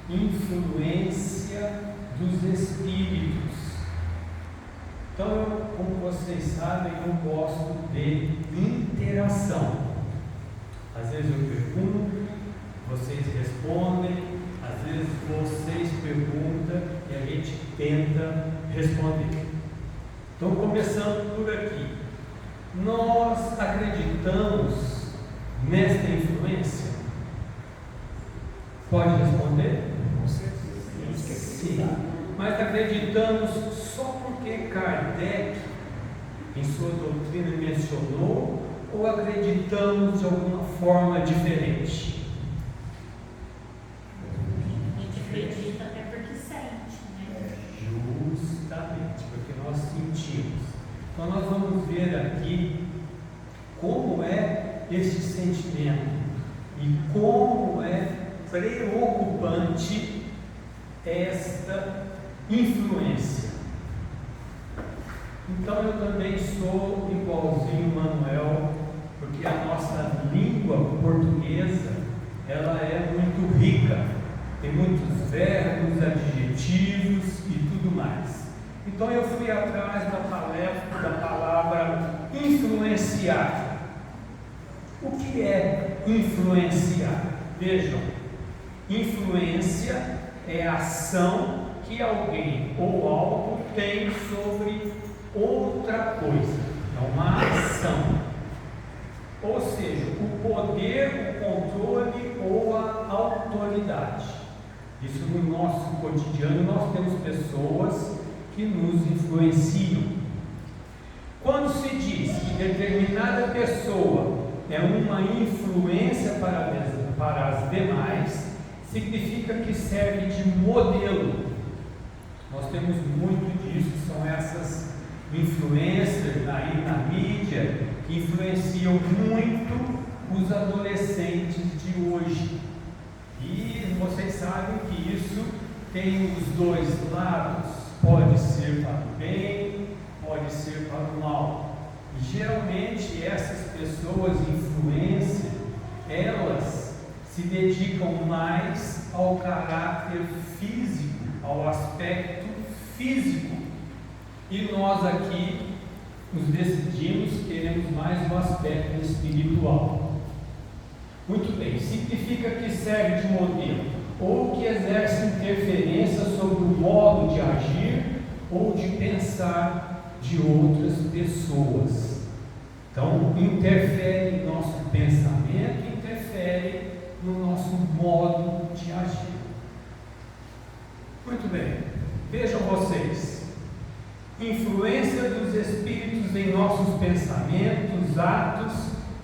influência dos espíritos. Então, como vocês sabem, eu gosto de interação. Às vezes eu pergunto, vocês respondem, às vezes vocês perguntam e a gente tenta responder. Então, começando por aqui. Nós acreditamos nesta influência? Pode responder? Com certeza. Sim. Mas acreditamos só porque Kardec, em sua doutrina, mencionou, ou acreditamos de alguma forma diferente? A gente acredita até porque sente, né? Justamente, porque nós sentimos. Então nós vamos ver aqui como é esse sentimento e como é preocupante esta influência. Então eu também sou igualzinho Manuel, porque a nossa língua portuguesa ela é muito rica, tem muitos verbos, adjetivos e tudo mais. Então eu fui atrás da palavra influenciar. O que é influenciar? Vejam, influência é a ação que alguém ou algo tem sobre outra coisa. É uma ação. Ou seja, o poder, o controle ou a autoridade. Isso no nosso cotidiano nós temos pessoas que nos influenciam. Quando se diz que determinada pessoa é uma influência para as demais, significa que serve de modelo. Nós temos muito disso, são essas influencers aí na mídia que influenciam muito os adolescentes de hoje. E vocês sabem que isso tem os dois lados, pode ser para o bem, pode ser para o mal. E geralmente essas pessoas influências, elas se dedicam mais ao caráter físico, ao aspecto físico. E nós aqui nos decidimos, queremos mais um aspecto espiritual. Muito bem, significa que serve de modelo, ou que exerce interferência sobre o modo de agir ou de pensar de outras pessoas. Então, interfere em nosso pensamento, interfere no nosso modo de agir. Muito bem, vejam vocês, influência dos espíritos em nossos pensamentos, atos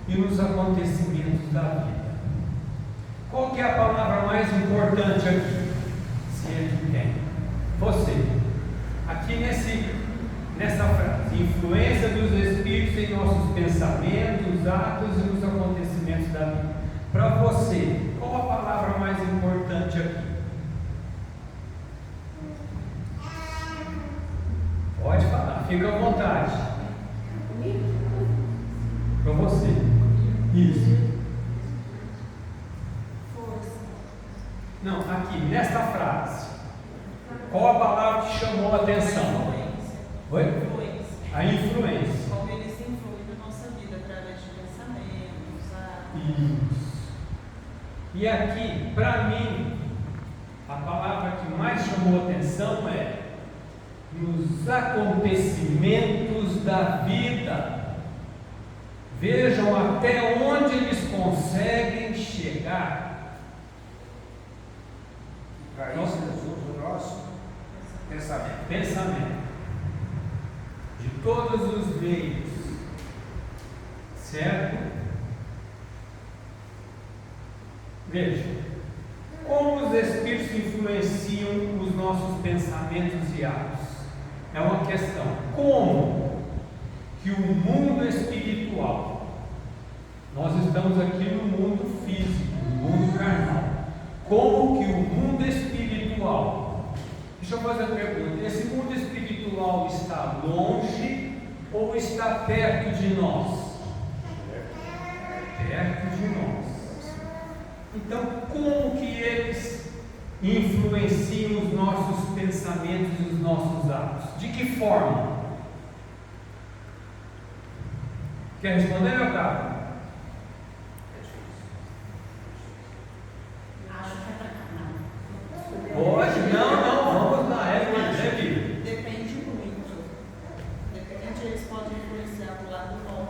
e nos acontecimentos da vida. Qual que é a palavra mais importante aqui? Se é que tem. Você. Aqui nessa frase, influência dos espíritos em nossos pensamentos, atos e nos acontecimentos da vida. Para você, qual a palavra mais importante aqui? Pode falar, fica à vontade. Para você. Isso. Força. Não, aqui, nesta frase. Qual a palavra que chamou a atenção? Oi? Influência. A influência. Como eles influem na nossa vida através de pensamentos, Isso. E aqui, para mim, a palavra que mais chamou a atenção é nos acontecimentos da vida. Vejam até onde eles conseguem chegar. Para isso, o nosso pensamento. De todos os meios, certo? Veja, como os espíritos influenciam os nossos pensamentos e atos? É uma questão. Como que o mundo espiritual, nós estamos aqui no mundo físico, no mundo carnal, como que o mundo espiritual, deixa eu fazer a pergunta, esse mundo espiritual está longe ou está perto de nós? Perto de nós. Então, como que eles influenciam os nossos pensamentos e os nossos atos? De que forma? Quer responder, meu caro? Acho que é pra cá. Pode? Não, vamos lá. É vida. Depende muito. Depende, eles podem influenciar para o lado bom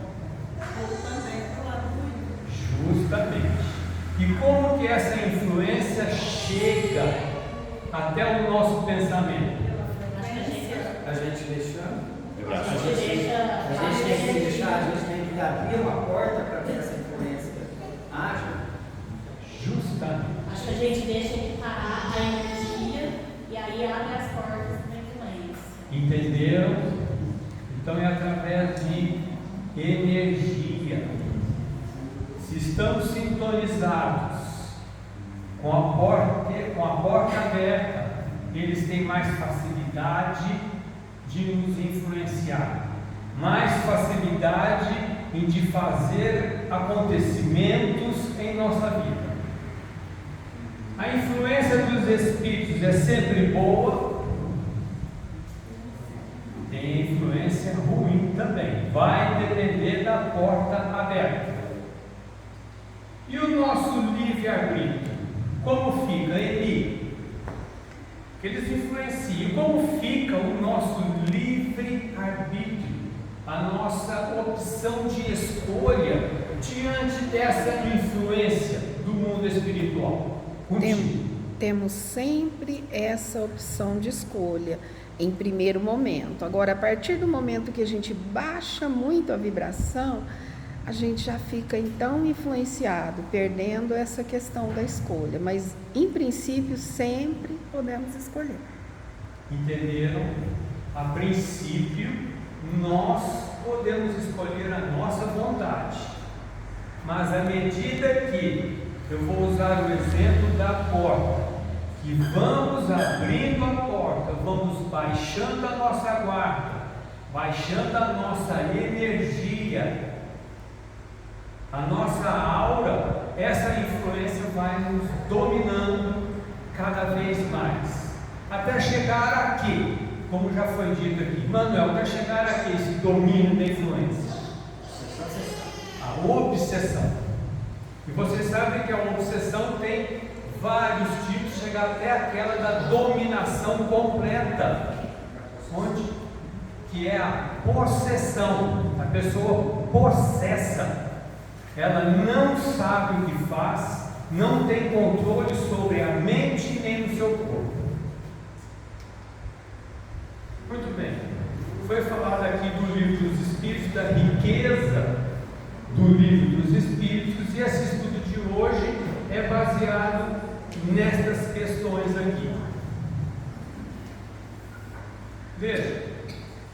ou também para o lado ruim. Justamente. E como que essa influência chega até o nosso pensamento? Acho que A gente deixa. a gente deixa. A gente tem que deixar, a gente tem que abrir uma porta para que essa influência haja. Justamente. Acho que a gente deixa ele parar a energia e aí abre as portas da influência. Entenderam? Então é através de energia. Se estamos sintonizados com a porta aberta, eles têm mais facilidade de nos influenciar, mais facilidade de fazer acontecimentos em nossa vida. A influência dos espíritos é sempre boa, tem influência ruim também, vai depender da porta aberta. E o nosso livre-arbítrio, como fica? Eles influenciam. Como fica o nosso livre-arbítrio? A nossa opção de escolha diante dessa influência do mundo espiritual? Temos sempre essa opção de escolha em primeiro momento. Agora, a partir do momento que a gente baixa muito a vibração, a gente já fica então influenciado, perdendo essa questão da escolha. Mas, em princípio, sempre podemos escolher. Entenderam? A princípio, nós podemos escolher a nossa vontade. Mas à medida que eu vou usar o exemplo da porta, que vamos abrindo a porta, vamos baixando a nossa guarda, baixando a nossa energia, a nossa aura, essa influência vai nos dominando cada vez mais, até chegar aqui, como já foi dito aqui, Manuel, até chegar aqui, esse domínio da influência, a obsessão. E vocês sabem que a obsessão tem vários tipos, chega até aquela da dominação completa, onde que é a possessão, a pessoa possessa. Ela não sabe o que faz, não tem controle sobre a mente nem no seu corpo. Muito bem, foi falado aqui do livro dos Espíritos, da riqueza do livro dos Espíritos, e esse estudo de hoje é baseado nestas questões aqui. Veja,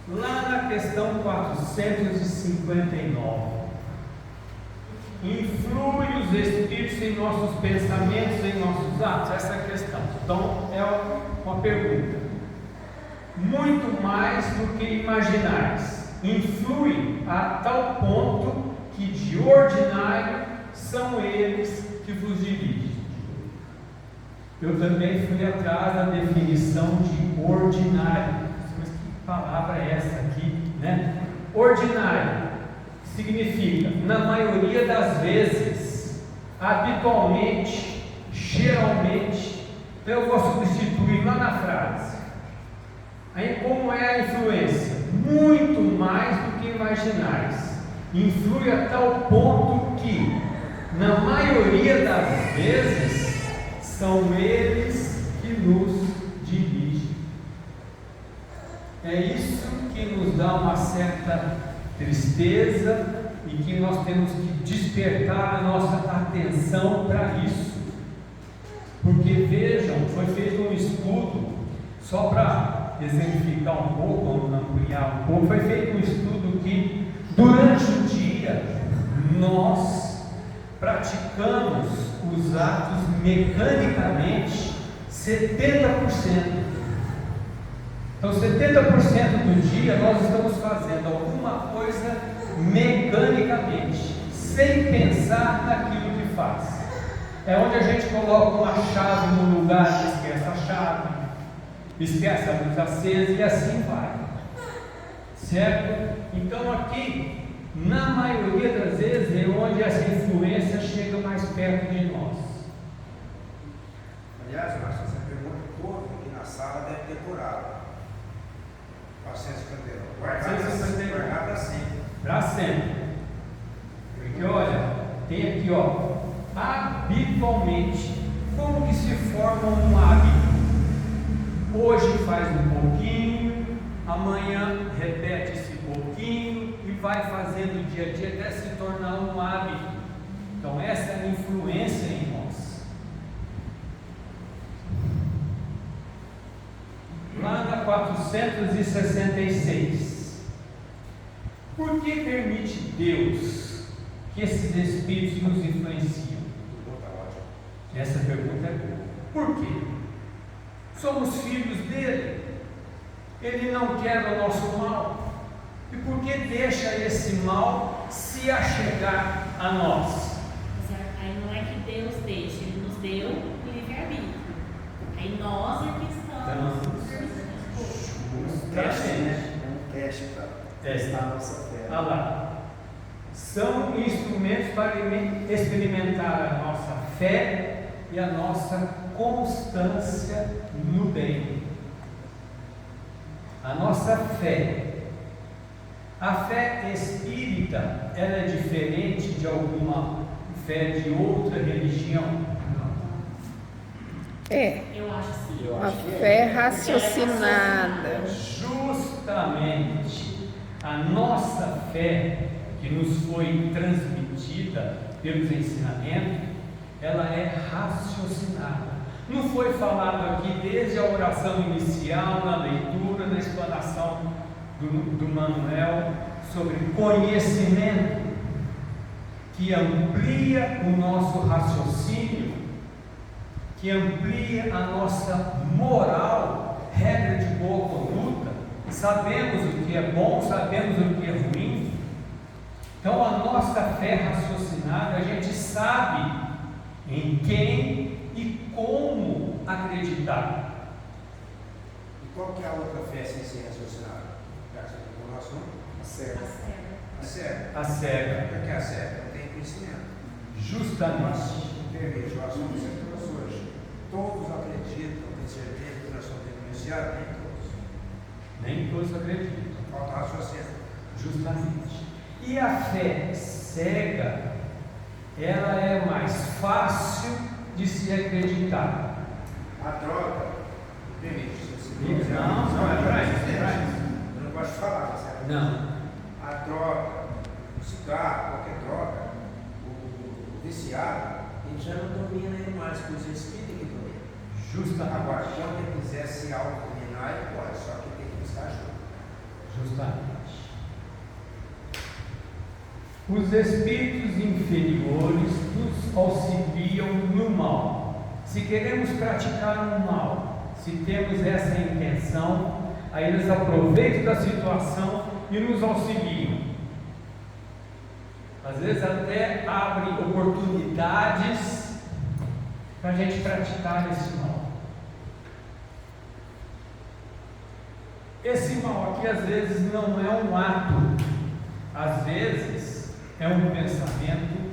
lá na questão 459, influi os espíritos em nossos pensamentos, em nossos atos? Essa é a questão. Então, é uma pergunta. Muito mais do que imaginais. Influi a tal ponto que de ordinário são eles que vos dirigem. Eu também fui atrás da definição de ordinário. Mas que palavra é essa aqui, né? Ordinário significa, na maioria das vezes, habitualmente, geralmente. Então eu vou substituir lá na frase. Aí como é a influência? Muito mais do que imaginais. Influi a tal ponto que, na maioria das vezes, são eles que nos dirigem. É isso que nos dá uma certa tristeza e que nós temos que despertar a nossa atenção para isso. Porque vejam, foi feito um estudo, só para exemplificar um pouco, ou ampliar um pouco, foi feito um estudo que durante o dia nós praticamos os atos mecanicamente 70%. Então 70% do dia nós estamos fazendo alguma coisa mecanicamente, sem pensar naquilo que faz. É onde a gente coloca uma chave no lugar esquece a luz acesa e assim vai. Certo? Então aqui, na maioria das vezes, é onde essa influência chega mais perto de nós. Aliás, Márcio, essa pergunta toda aqui na sala deve ter curado. 451. Guardada assim. Para sempre. Porque olha, tem aqui, ó, habitualmente, como que se forma um hábito? Hoje faz um pouquinho, amanhã repete esse pouquinho e vai fazendo dia a dia até se tornar um hábito. Então essa é a influência em nós. Lá na 466. Por que permite Deus que esses espíritos nos influenciam? Essa pergunta é boa. Por quê? Somos filhos dele. Ele não quer o nosso mal. E por que deixa esse mal se achegar a nós? Mas aí não é que Deus deixa, Ele nos deu o livre-arbítrio. Aí nós é que estamos Teste, né? É um teste para testar a nossa fé. Olha lá. São instrumentos para experimentar a nossa fé e a nossa constância no bem. A nossa fé. A fé espírita, ela é diferente de alguma fé de outra religião? É, Eu acho sim. a fé raciocinada. Justamente a nossa fé que nos foi transmitida pelos ensinamentos, ela é raciocinada. Não foi falado aqui desde a oração inicial, na leitura, na explanação do Manuel, sobre conhecimento que amplia o nosso raciocínio, que amplia a nossa moral, regra de boa conduta. Sabemos o que é bom, sabemos o que é ruim. Então a nossa fé raciocinada, a gente sabe em quem e como acreditar. E qual que é a outra fé sem ser raciocinada? O nosso nome? A cega. A cega. A cega. O que é a cega? Não tem conhecimento. Justamente. Permite, nós somos sempre professores. Todos acreditam, têm certeza que nós somos influenciados? Nem todos. Nem todos acreditam. Falta raciocínio. Justamente. E a fé cega, ela é mais fácil de se acreditar. A droga, permite. Não, é para isso. Eu não gosto de falar, certo? Não. A droga, o cigarro, qualquer droga, o viciado, ele já não domina ele mais, porque os espíritos que dominam. Justamente. Agora, quando ele quiser se autodominar, ele pode, só que tem que buscar ajuda. Justamente. Os espíritos inferiores nos auxiliam no mal. Se queremos praticar um mal, se temos essa intenção, aí eles aproveitam da situação e nos auxiliam. Às vezes até abrem oportunidades para a gente praticar esse mal. Esse mal aqui às vezes não é um ato, às vezes é um pensamento,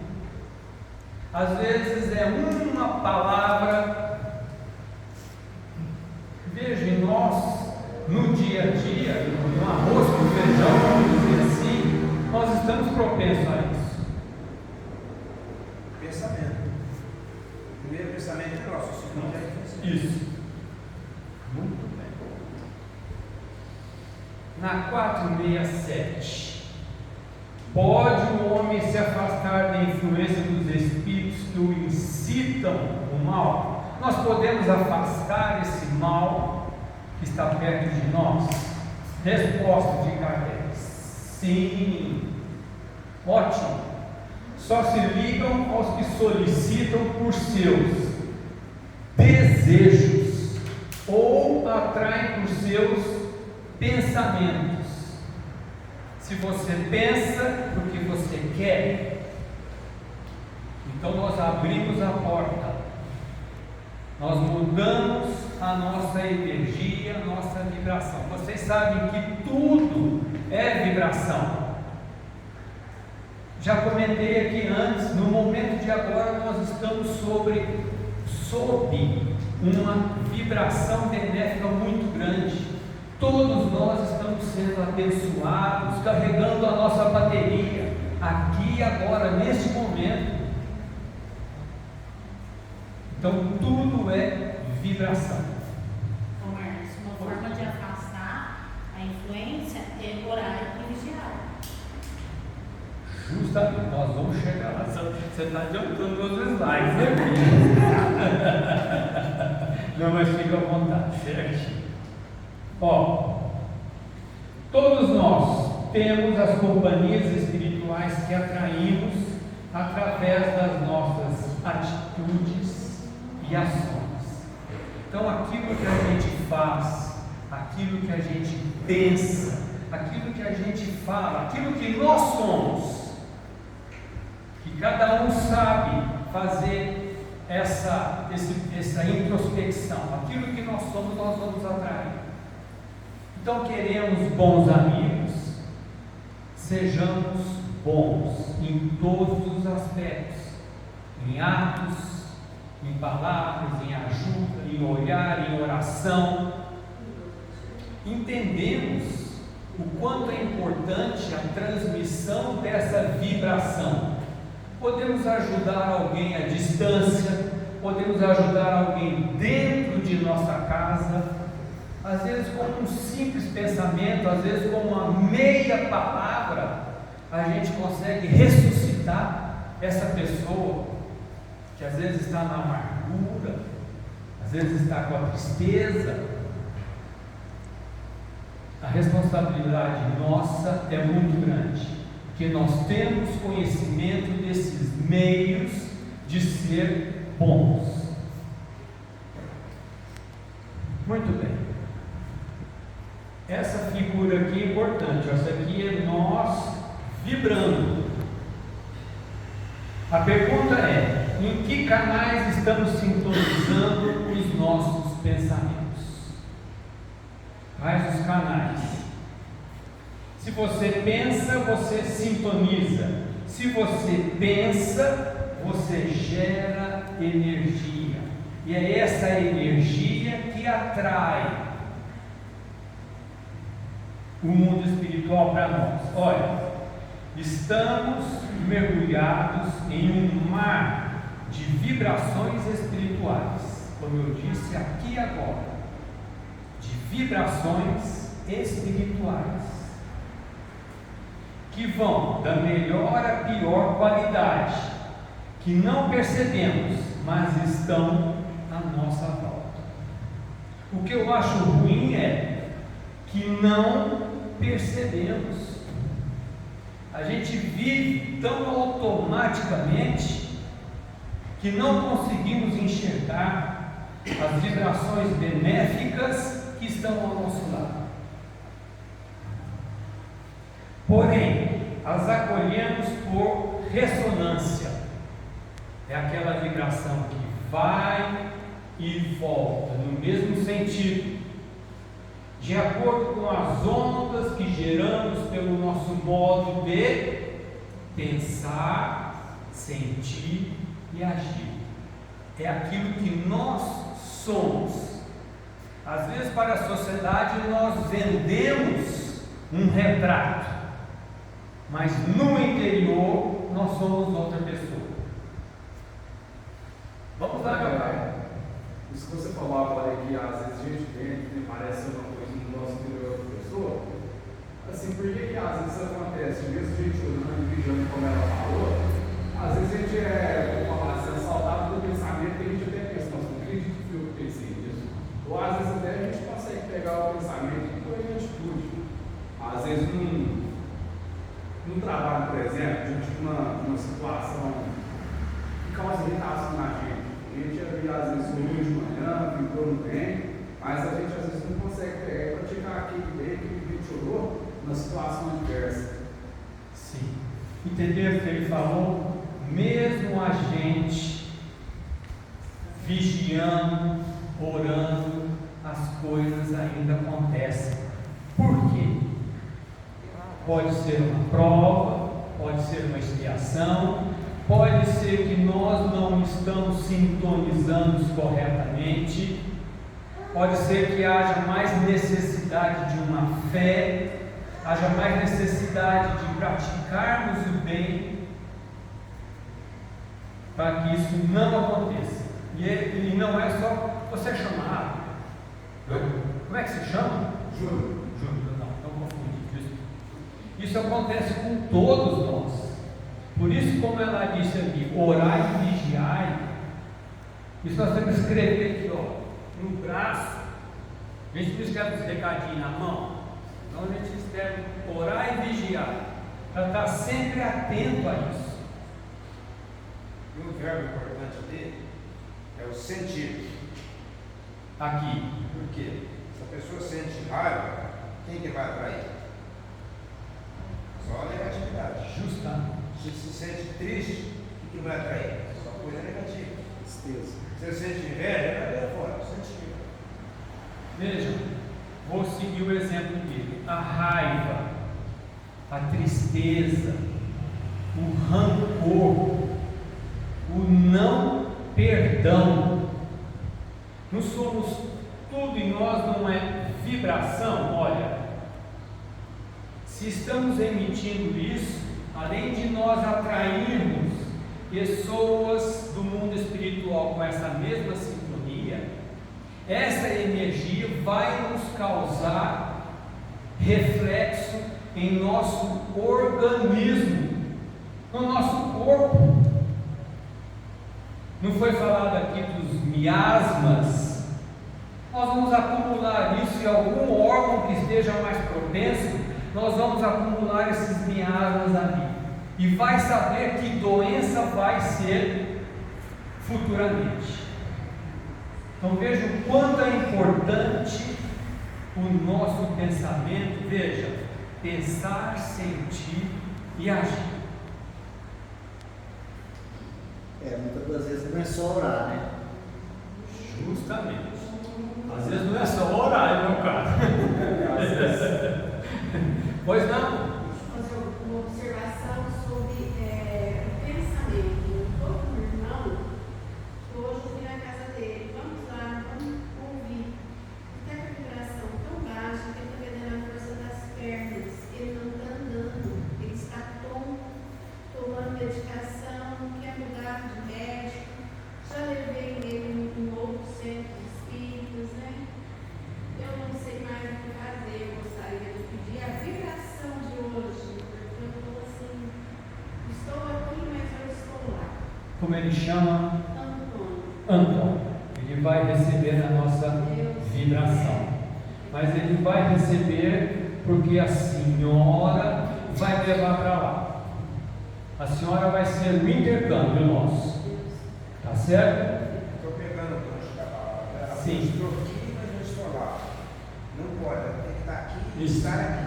às vezes é uma palavra. Veja, nós, no dia a dia, no arroz com feijão, vamos dizer assim, nós estamos propensos a isso. Pensamento. O primeiro pensamento é nosso, o segundo é pensamento. Isso. Muito bem. Na 467. Pode o homem se afastar da influência dos espíritos que o incitam o mal? Nós podemos afastar esse mal que está perto de nós? Resposta de Kardec: sim. Ótimo. Só se ligam aos que solicitam por seus desejos ou atraem por seus pensamentos. Se você pensa porque você quer, então nós abrimos a porta, nós mudamos a nossa energia, vibração. Vocês sabem que tudo é vibração. Já comentei aqui antes, no momento de agora nós estamos sob uma vibração benéfica muito grande. Todos nós estamos sendo abençoados, carregando a nossa bateria, aqui e agora, neste momento. Então tudo é vibração. Ô Marcos, uma forma de afastar a influência é orar e vigiar. Justamente, nós vamos chegar lá. Você está adiantando meus slides, né? Não, mas fica à vontade, certo? Ó, todos nós temos as companhias espirituais que atraímos através das nossas atitudes e ações. Então, aquilo que a gente faz, aquilo que a gente pensa, aquilo que a gente fala, aquilo que nós somos, que cada um sabe fazer essa introspecção, aquilo que nós somos, nós vamos atrair. Então, queremos bons amigos, sejamos bons em todos os aspectos, em atos, em palavras, em ajuda, em olhar, em oração. Entendemos o quanto é importante a transmissão dessa vibração. Podemos ajudar alguém à distância, podemos ajudar alguém dentro de nossa casa, às vezes com um simples pensamento, às vezes com uma meia palavra, a gente consegue ressuscitar essa pessoa que às vezes está na amargura, às vezes está com a tristeza. A responsabilidade nossa é muito grande, porque nós temos conhecimento desses meios de ser bons. Muito bem. Essa figura aqui é importante, essa aqui é nós vibrando. A pergunta é: em que canais estamos sintonizando os nossos pensamentos? Quais os canais? Se você pensa, você sintoniza. Se você pensa, você gera energia. E é essa energia que atrai o mundo espiritual para nós. Olha, estamos mergulhados em um mar de vibrações espirituais, como eu disse aqui agora, de vibrações espirituais, que vão da melhor à pior qualidade, que não percebemos, mas estão à nossa volta. O que eu acho ruim é que não percebemos. A gente vive tão automaticamente que não conseguimos enxergar as vibrações benéficas que estão ao nosso lado. Porém, as acolhemos por ressonância. É aquela vibração que vai e volta no mesmo sentido, de acordo com as ondas que geramos pelo nosso modo de pensar, sentir e agir. É aquilo que nós somos. Às vezes, para a sociedade, nós vendemos um retrato, mas no interior nós somos outra pessoa. Vamos lá, meu pai. Isso que você falou agora, que às vezes a gente vê que parece uma coisa no nosso interior da pessoa, assim, por que às vezes isso acontece? Mesmo a gente olhando e vigiando como ela falou, às vezes a gente vamos falar assim, saudável do pensamento, que a gente até pensa, nossa, não acredito que eu pensei nisso. Ou às vezes até a gente consegue pegar o pensamento e pôr em atitude. Às vezes num trabalho, por exemplo, diante de uma situação que causa irritação na gente. A gente às vezes dormiu de manhã, ficou no bem, mas a gente às vezes não consegue pegar e praticar aquele bem que ele tirou na situação adversa. Sim. Entendeu o que ele falou? Mesmo a gente vigiando, orando, as coisas ainda acontecem. pode ser uma prova, pode ser uma expiação, pode ser que nós não estamos sintonizando corretamente, pode ser que haja mais necessidade de uma fé, haja mais necessidade de praticarmos o bem, para que isso não aconteça. E não é só você chamar. Como é que se chama? Júnior. Não confundi. Isso acontece com todos nós. Por isso, como ela disse aqui, orai e vigiai. Isso nós temos que escrever aqui, ó, no braço. A gente não escreve esse recadinho na mão. Então a gente escreve orar e vigiar, para estar sempre atento a isso. E um verbo importante dele é o sentir. Aqui. Por quê? Se a pessoa sente raiva, quem que vai atrair? Só a negatividade. Justamente. Se se sente triste, o que vai atrair? Só coisa negativa. Tristeza. Se você sente inveja, vai ver fora. Sentir. Vejam, vou seguir o exemplo dele. A raiva, a tristeza, o rancor, o não perdão. Não somos tudo em nós, não é vibração? Olha, se estamos emitindo isso, além de nós atrairmos pessoas do mundo espiritual com essa mesma sintonia, essa energia vai nos causar reflexo em nosso organismo, no nosso corpo. Não foi falado aqui dos miasmas? Nós vamos acumular isso em algum órgão que esteja mais propenso, nós vamos acumular esses miasmas ali. E vai saber que doença vai ser futuramente. Então veja o quanto é importante o nosso pensamento. Veja, pensar, sentir e agir. Muitas das vezes não é só orar, né? Justamente. Às vezes não é só orar, é meu caso. Pois não? Fazer uma observação sobre o pensamento. Todo irmão, hoje eu fui na casa dele, vamos lá, vamos ouvir. Está com a vibração tão baixa que ele está perdendo a força das pernas, ele não está andando, ele está tonto, tomando medicação, quer mudar de médico. Já levei ele em outro centro de espíritas, né? Eu não sei mais o que fazer, eu gostaria de pedir a vibração de hoje, porque eu estou assim, estou aqui, mas eu estou lá. Como ele chama? Antônio. Ele vai receber a nossa vibração. Mas ele vai receber porque a senhora vai levar para lá. A senhora vai ser o intercâmbio nosso. Tá certo? Estou pegando o gancho da palavra. Sim. Estou aqui, mas não estou lá. Não pode, tem que estar aqui e Isso. estar aqui.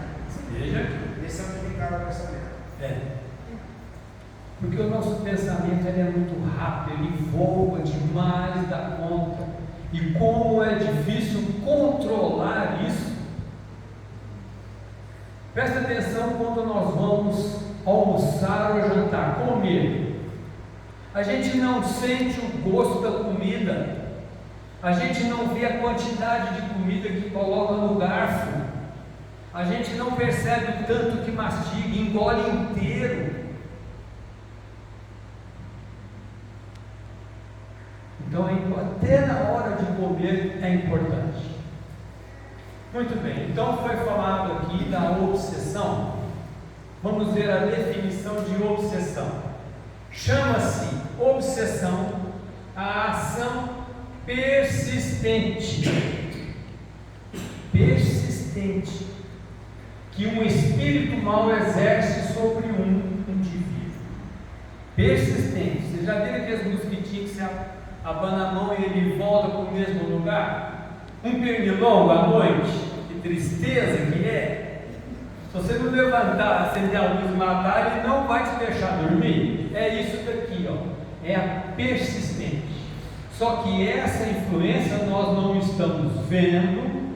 Veja aqui. Esse é amplificar o pensamento. É. Porque o nosso pensamento ele é muito rápido, ele voa demais da conta. E como é difícil controlar isso. Presta atenção quando nós vamos almoçar ou jantar, comer. A gente não sente o gosto da comida. A gente não vê a quantidade de comida que coloca no garfo. A gente não percebe o tanto que mastiga, engole inteiro. Então, até na hora de comer é importante. Muito bem, então foi falado aqui da obsessão. Vamos ver a definição de obsessão. Chama-se obsessão a ação persistente que um espírito mau exerce sobre um indivíduo. Persistente. Você já viu aqueles mosquitinhos que você abana a mão e ele volta para o mesmo lugar? Um pernilongo à noite, que tristeza que é. Se você não levantar, acender a luz e matar, ele não vai te deixar dormir. É isso daqui, ó. É a persistente. Só que essa influência nós não estamos vendo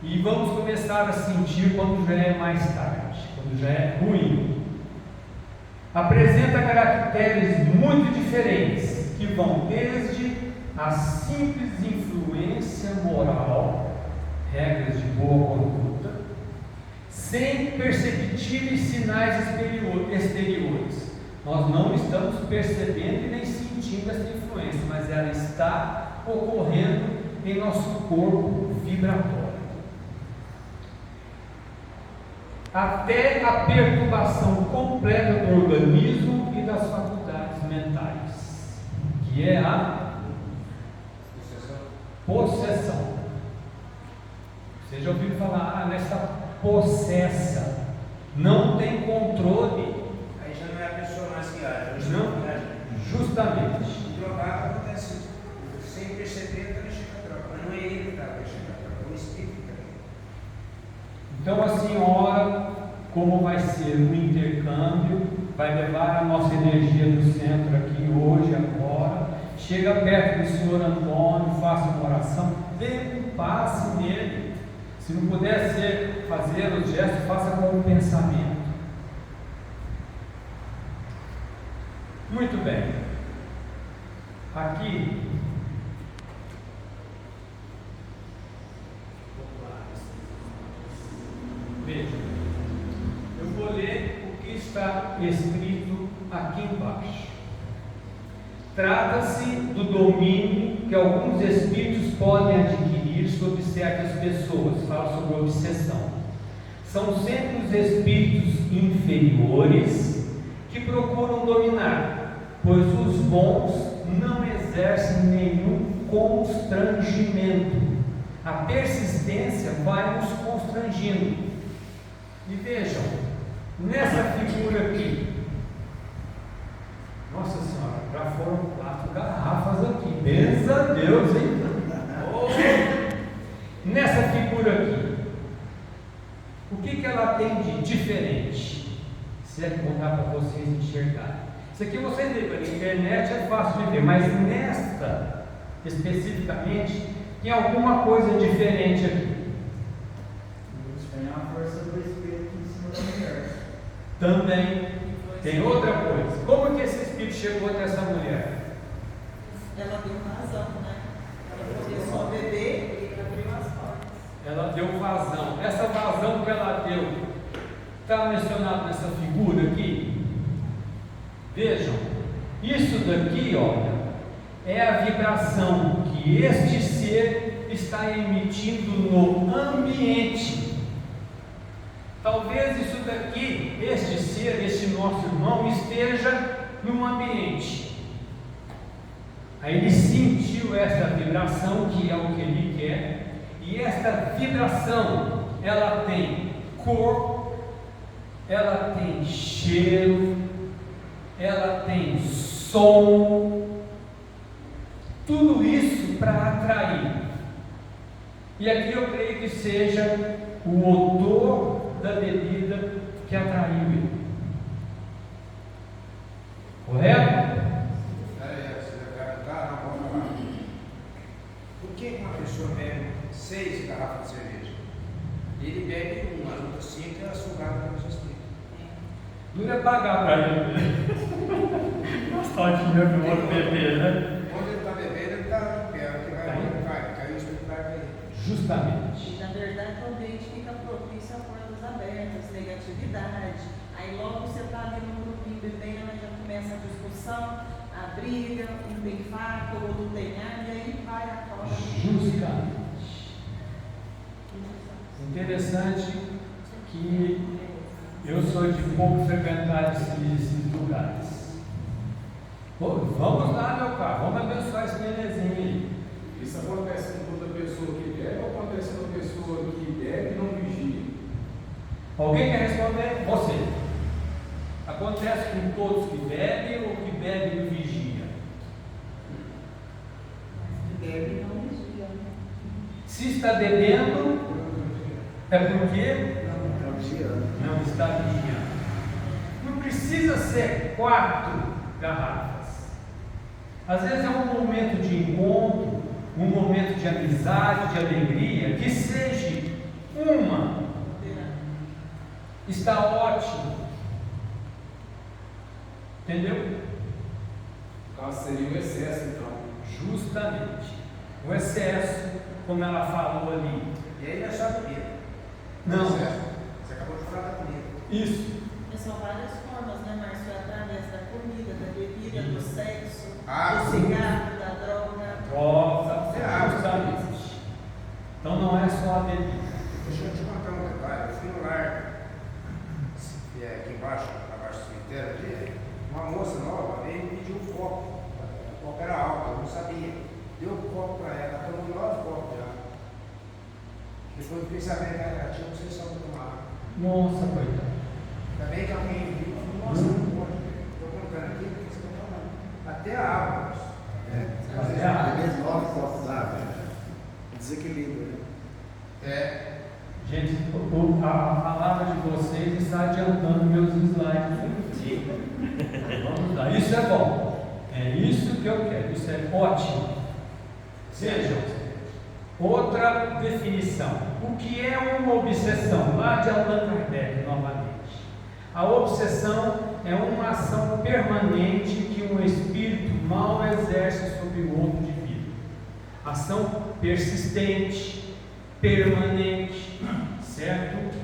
e vamos começar a sentir quando já é mais tarde. Isso já é ruim. Apresenta caracteres muito diferentes, que vão desde a simples influência moral, regras de boa conduta, sem perceptíveis sinais exteriores. Nós não estamos percebendo e nem sentindo essa influência, mas ela está ocorrendo em nosso corpo vibratório. Até a perturbação completa do organismo e das faculdades mentais, que é a possessão. Você já ouviu falar nessa possessa? Não tem controle. Aí já não é a pessoa mais que age. Não, justamente. O drogado acontece sem perceber, está mexendo com a droga. Mas não é ele que está mexendo com a droga, é o espírito que está mexendo. Então a senhora, como vai ser um intercâmbio, vai levar a nossa energia do centro aqui hoje, agora, chega perto do senhor Antônio, faça uma oração, dê um passe nele. Se não puder fazer o gesto, faça com o pensamento. Muito bem. Aqui veja, eu vou ler o que está escrito aqui embaixo. Trata-se do domínio que alguns espíritos podem adquirir sobre certas pessoas. Fala sobre obsessão. São sempre os espíritos inferiores que procuram dominar, pois os bons não exercem nenhum constrangimento. A persistência vai nos constrangindo. E vejam, nessa figura aqui, nossa Senhora, já foram 4 garrafas aqui, benza a Deus, hein? Nessa figura aqui, o que ela tem de diferente? Se é que vou dar para vocês enxergarem. Isso aqui vocês veem, pela internet é fácil de ver, mas nesta, especificamente, tem alguma coisa diferente aqui. Tem a força do espírito em cima da mulher. Também tem outra coisa. Como que esse espírito chegou até essa mulher? Ela deu vazão, né? Ela começou a beber e abriu as portas. Ela deu vazão. Essa vazão que ela deu está mencionado nessa figura aqui. Vejam, isso daqui, olha, é a vibração que este ser está emitindo no ambiente. Talvez isso daqui, este ser, este nosso irmão, esteja num ambiente. Aí ele sentiu essa vibração, que é o que ele quer, e esta vibração, ela tem cor, ela tem cheiro, ela tem som, tudo isso para atrair. E aqui eu creio que seja o odor da bebida que atraiu ele. Correto? Por que uma pessoa bebe 6 garrafas de cerveja? Ele bebe 1, as outras 5 é sugada pelos espíritos. Dura é pagar para ele. Gastar dinheiro para o outro beber, né? Quando ele está bebendo, ele está no pé, que vai cair, o espírito vai cair. Justamente. E na verdade o ambiente fica propício a portas abertas, negatividade. Aí logo você está ali no grupinho bebendo, aí já começa a discussão, a briga, um tem faca, o outro tem arma, e aí vai a cobra. Justamente. Interessante que eu sou de pouco frequentar esses lugares. Pô, vamos lá, meu caro, vamos abençoar esse benezinho aí. Isso acontece com toda pessoa que bebe ou acontece com a pessoa que bebe e não vigia? Alguém quer responder? Você. Acontece com todos que bebem ou que bebem e não vigia? Bebe e não vigia. Se está bebendo, é porque não está vigiando. Não precisa ser 4 garrafas. Às vezes é um momento de encontro, um momento de amizade, de alegria, que seja uma. está ótimo. Entendeu? No caso seria o excesso, então. Justamente. O excesso, como ela falou ali. E aí não é só comida. Não. Você acabou de falar da comida. Isso. São várias formas, né, Márcio? Através da comida, da bebida, do sexo, Ah, do cigarro, da droga. Justamente. Então não é só a bebida. Deixa eu te contar um detalhe. Eu fui no lar, aqui embaixo, abaixo do cemitério ali, uma moça nova veio e me pediu um copo. O copo era alto, eu não sabia. Deu um copo para ela, tomou 9 copos já. Depois eu fiquei sabendo que ela tinha obsessão de tomar. Nossa, coitada. Ainda bem que alguém viu e falou, nossa, não pode. Estou contando aqui porque você está falando. Até a água. Até a água. Às 9 copos d'água. Desequilíbrio, né? É. Gente, a palavra de vocês está adiantando meus slides. Vamos lá, isso é bom. É isso que eu quero, isso é ótimo. Vejam, outra definição. O que é uma obsessão? Lá de Allan Kardec, novamente. A obsessão é uma ação permanente que um espírito mal exerce sobre o outro indivíduo. Ação persistente, permanente, certo?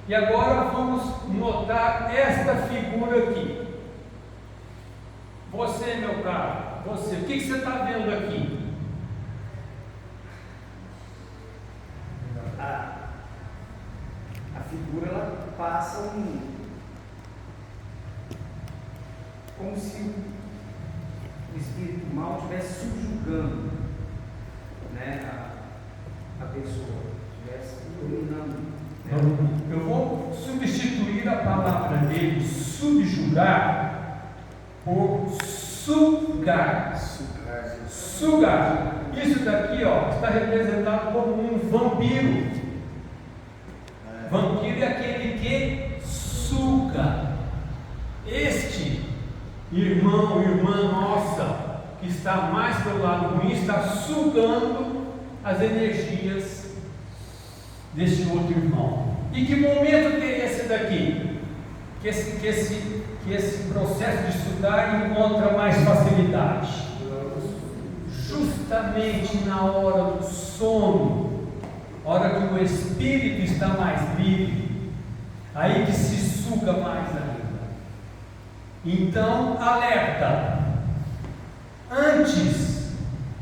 E agora vamos notar esta figura aqui. Você, meu caro, você, o que você está vendo aqui? A figura ela passa como se o espírito mal estivesse subjugando, né, a pessoa, estivesse dominando. Né? Eu vou substituir a palavra dele, subjugar, por sugar. Sugar. Isso daqui, ó, está representado como um vampiro. Vampiro é aquele que suga. Este irmão, irmã nossa, que está mais pelo lado ruim, está sugando as energias deste outro irmão. E que momento que é esse daqui? Que esse processo de sugar encontra mais facilidade? Justamente na hora do sono, hora que o espírito está mais livre, aí que se suga mais ainda. Então, alerta, antes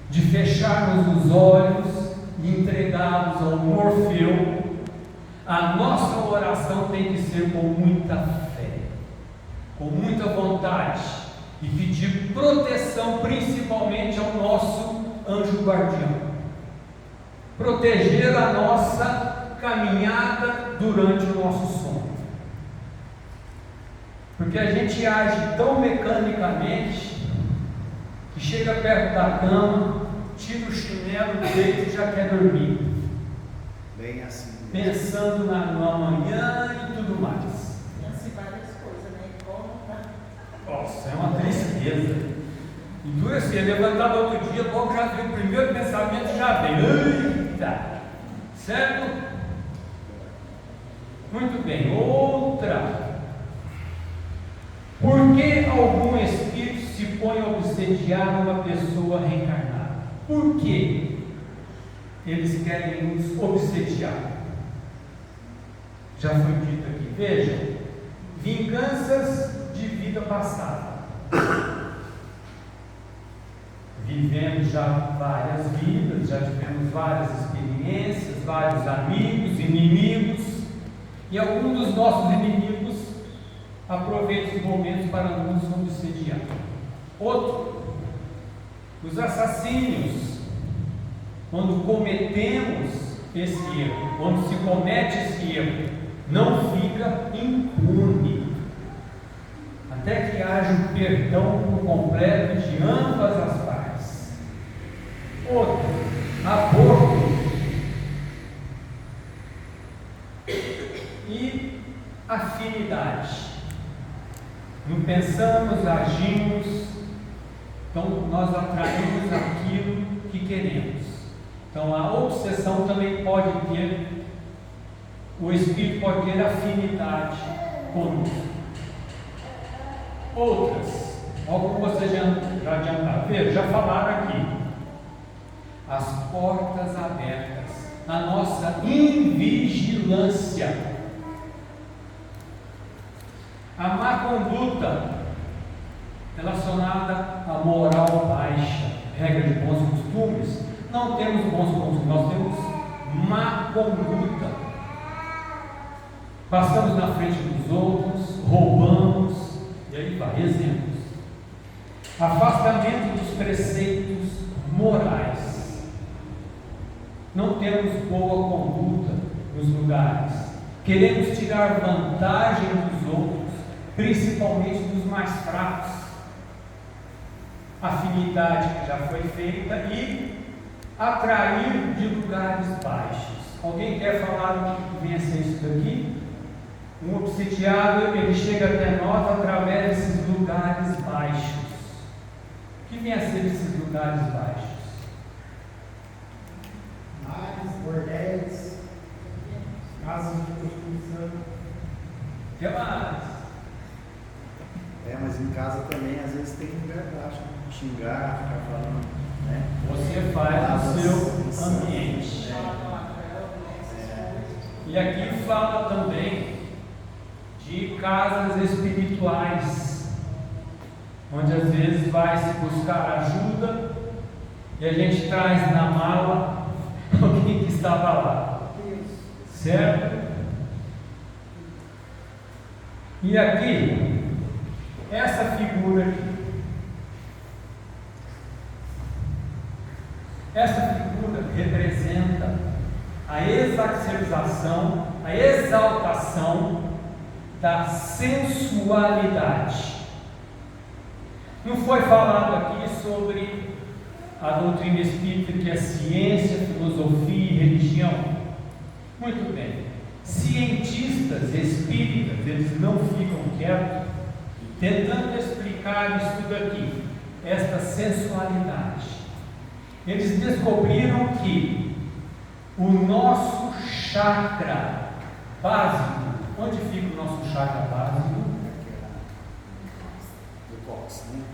de fecharmos os olhos e entregá-los ao Morfeu, a nossa oração tem que ser com muita fé, com muita vontade, e pedir proteção principalmente ao nosso anjo guardião. Proteger a nossa caminhada durante o nosso sono. Porque a gente age tão mecanicamente que chega perto da cama, tira o chinelo, deita e já quer dormir. Bem assim. Pensando no amanhã e tudo mais. Pensa em várias coisas, né? Como tá? Nossa, é uma tristeza. E dura assim, levantado outro dia, logo já veio o primeiro pensamento, já veio. Eita! Certo? Muito bem. Outra. Por que algum espírito se põe a obsediar uma pessoa reencarnada? Por que eles querem nos obsediar? Já foi dito aqui. Vejam, vinganças de vida passada. Vivemos já várias vidas, já tivemos várias experiências, vários amigos, inimigos, e alguns dos nossos inimigos aproveitam os momentos para nos obsediar. Outro, os assassinos, quando cometemos esse erro, quando se comete esse erro, não fica impune, até que haja um perdão por completo de ambas as partes. Outro, aborto e afinidade. Não pensamos, agimos, então nós atraímos aquilo que queremos. Então a obsessão também pode ter o Espírito pode ter afinidade conosco. Outras, algo que vocês já adiantaram, veja, já falaram aqui, as portas abertas, a nossa invigilância, a má conduta relacionada à moral baixa, regra de bons costumes. Não temos bons costumes, nós temos má conduta. Passamos na frente dos outros, roubamos, e aí vai, exemplos. Afastamento dos preceitos morais. Não temos boa conduta nos lugares. Queremos tirar vantagem dos outros, principalmente dos mais fracos. Afinidade que já foi feita e atrair de lugares baixos. Alguém quer falar o que vem a ser isso daqui? Um obsidiado, ele chega até nós através desses lugares baixos. O que vem a ser esses lugares baixos? Mares, bordéis, casas de prostituição. O que mais? Mas em casa também às vezes tem lugar baixo, xingar, ficar falando, né? Você faz o seu ambiente. E aqui fala também de casas espirituais, onde às vezes vai se buscar ajuda e a gente traz na mala alguém que estava lá, certo? E aqui, essa figura aqui, essa figura representa a exacerbação, a exaltação da sensualidade. Não foi falado aqui sobre a doutrina espírita, que é ciência, filosofia e religião. Muito bem. Cientistas espíritas, eles não ficam quietos tentando explicar isso daqui, esta sensualidade. Eles descobriram que o nosso chakra básico, onde fica o nosso chakra básico?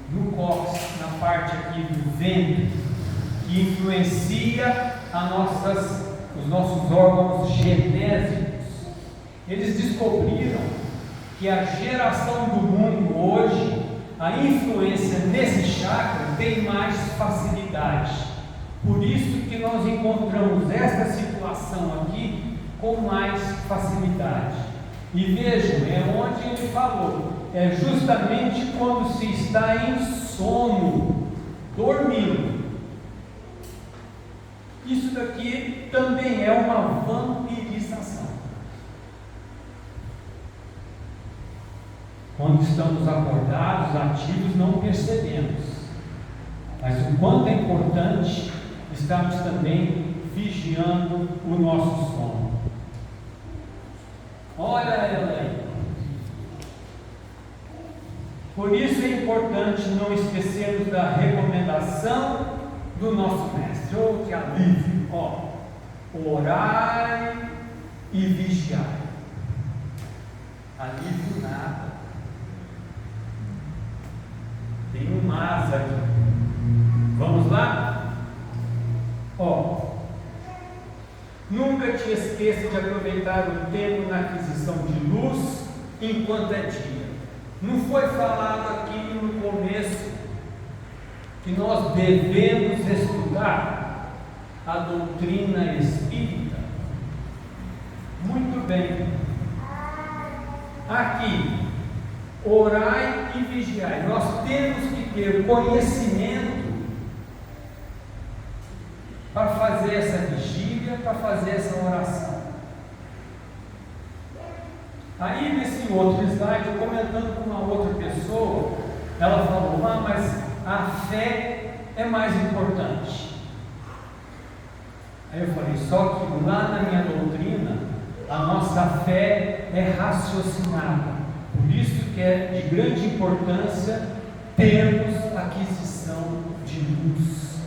No cóccix, na parte aqui do ventre, que influencia os nossos órgãos genésicos. Eles descobriram que a geração do mundo hoje, a influência nesse chakra tem mais facilidade. Por isso que nós encontramos esta situação aqui com mais facilidade. E vejam, é onde ele falou, é justamente quando se está em sono, dormindo. Isso daqui também é uma vampirização. Quando estamos acordados, ativos, não percebemos. Mas o quanto é importante estarmos também vigiando o nosso sono. Olha ela aí. Por isso é importante não esquecermos da recomendação do nosso mestre. Oh, que alívio! Orai e vigiai. Alívio nada. Tem um mas aqui. Vamos lá? Nunca te esqueça de aproveitar o tempo na aquisição de luz enquanto é dia. Não foi falado aqui no começo que nós devemos estudar a doutrina espírita? Muito bem. Aqui, orai e vigiai. Nós temos que ter conhecimento para fazer essa vigília, para fazer essa oração. Aí nesse outro slide, comentando com uma outra pessoa, ela falou, mas a fé é mais importante. Aí eu falei, só que lá na minha doutrina, a nossa fé é raciocinada. Por isso que é de grande importância termos aquisição de luz.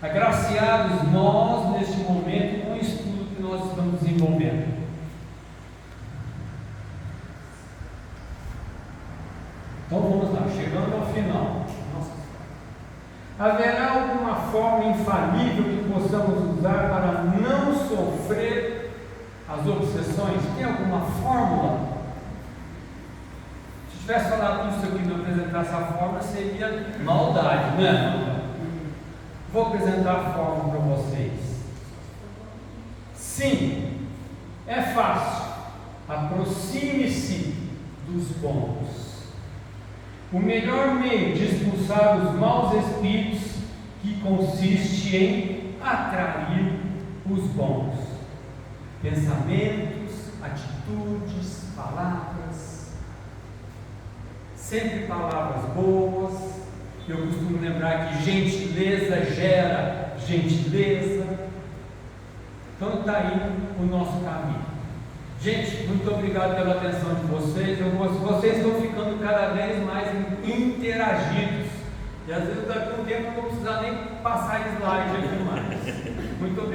Agraciados nós, neste momento, com o estudo que nós estamos final. Nossa. Haverá alguma forma infalível que possamos usar para não sofrer as obsessões? Tem alguma fórmula? Se tivesse falado isso aqui, não apresentasse a fórmula, seria maldade, né? Vou apresentar a fórmula para vocês. Sim, é fácil. Aproxime-se dos bons. O melhor meio de expulsar os maus espíritos que consiste em atrair os bons. Pensamentos, atitudes, palavras. Sempre palavras boas. Eu costumo lembrar que gentileza gera gentileza. Então está aí o nosso caminho. Gente, muito obrigado pela atenção de vocês. Vocês estão ficando cada vez mais interagidos. E às vezes daqui a um tempo eu não vou precisar nem passar slide aqui mais. Muito obrigado.